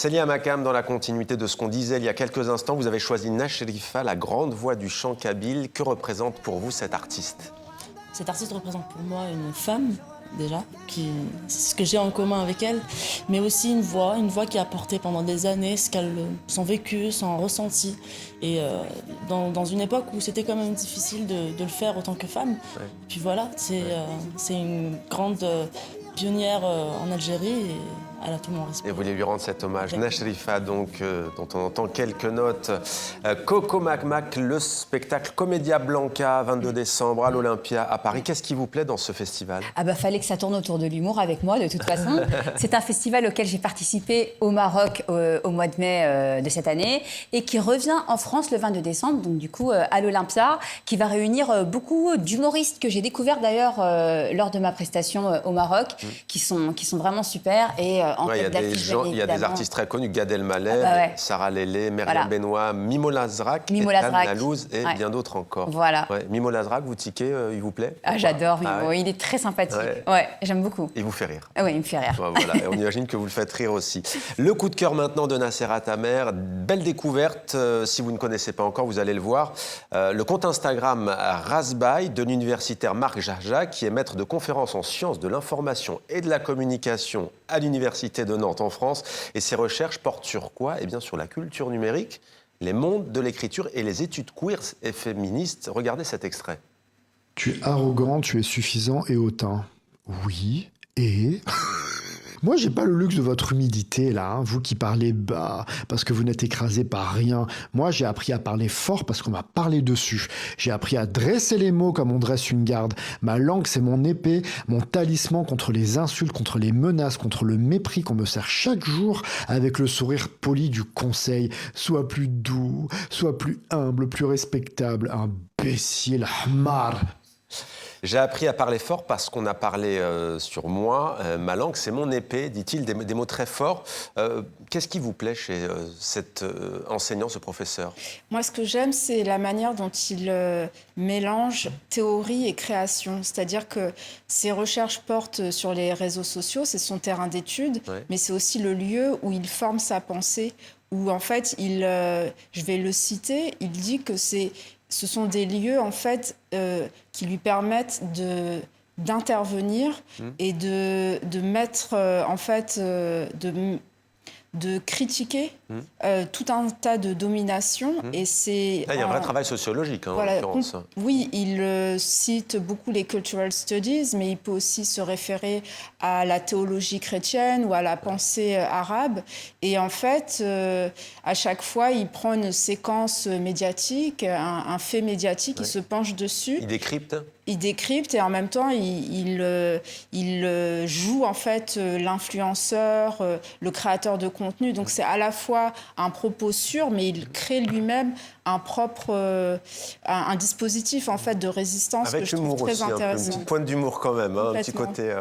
Célia Makam, dans la continuité de ce qu'on disait il y a quelques instants, vous avez choisi Nacherifa, la grande voix du chant kabyle. Que représente pour vous cet artiste? Cet artiste représente pour moi une femme, déjà, c'est ce que j'ai en commun avec elle, mais aussi une voix qui a porté pendant des années son vécu, son ressenti. Et dans une époque où c'était quand même difficile de le faire autant que femme. Ouais. Et puis voilà, c'est une grande pionnière en Algérie et elle a tout mon respect. Et vous voulez lui rendre cet hommage. Nacherifa, donc, dont on entend quelques notes. Coco Mac Mac, le spectacle Comédia Blanca, 22 décembre à l'Olympia à Paris. Qu'est-ce qui vous plaît dans ce festival? Ah bah fallait que ça tourne autour de l'humour avec moi de toute façon. C'est un festival auquel j'ai participé au Maroc au mois de mai de cette année et qui revient en France le 22 décembre, donc du coup à l'Olympia, qui va réunir beaucoup d'humoristes que j'ai découverts d'ailleurs lors de ma prestation au Maroc, qui sont vraiment super et en Ouais, tête d'affiche, il y a des artistes très connus, Gad Elmaleh, ouais. Sarah Lélé, Myriam Benoît, Mimo Lazrak, Ethan Nalouz et bien d'autres encore. Voilà. Ouais. Mimo Lazrak, vous tiquez, il vous plaît? Ah, j'adore Mimo, il est très sympathique. Ouais, j'aime beaucoup. Il vous fait rire? Ah oui, il me fait rire. Voilà, et on imagine que vous le faites rire aussi. Le coup de cœur maintenant de Nasserat Amer, belle découverte, si vous ne connaissez pas encore, vous allez le voir. Le compte Instagram Razbaï de l'universitaire Marc Jarja, qui est maître de conférences en sciences de l'information et de la communication à l'Université de Nantes en France. Et ses recherches portent sur quoi? Eh bien sur la culture numérique, les mondes de l'écriture et les études queer et féministes. Regardez cet extrait. Tu es arrogant, tu es suffisant et hautain. Oui, et... Moi, j'ai pas le luxe de votre humilité, là, hein, vous qui parlez bas, parce que vous n'êtes écrasé par rien. Moi, j'ai appris à parler fort parce qu'on m'a parlé dessus. J'ai appris à dresser les mots comme on dresse une garde. Ma langue, c'est mon épée, mon talisman contre les insultes, contre les menaces, contre le mépris qu'on me sert chaque jour avec le sourire poli du conseil. Sois plus doux, sois plus humble, plus respectable. Imbécile, hamar. J'ai appris à parler fort parce qu'on a parlé sur moi. Ma langue, c'est mon épée, dit-il, des mots très forts. Qu'est-ce qui vous plaît chez cet enseignant, ce professeur? Moi, ce que j'aime, c'est la manière dont il mélange théorie et création. C'est-à-dire que ses recherches portent sur les réseaux sociaux, c'est son terrain d'étude, mais c'est aussi le lieu où il forme sa pensée, où en fait, je vais le citer, il dit que ce sont des lieux en fait qui lui permettent d'intervenir et de mettre en fait de critiquer tout un tas de dominations. Et c'est... Là, il y a un vrai travail sociologique, hein, voilà, en l'occurrence. Oui, il cite beaucoup les cultural studies, mais il peut aussi se référer à la théologie chrétienne ou à la pensée arabe. Et en fait, à chaque fois, il prend une séquence médiatique, un fait médiatique, il se penche dessus. Il décrypte et en même temps, il joue en fait l'influenceur, le créateur de contenu. Donc c'est à la fois un propos sûr, mais il crée lui-même un dispositif en fait de résistance avec que je trouve très intéressant. Avec humour aussi, une petite pointe d'humour quand même, hein, un petit côté...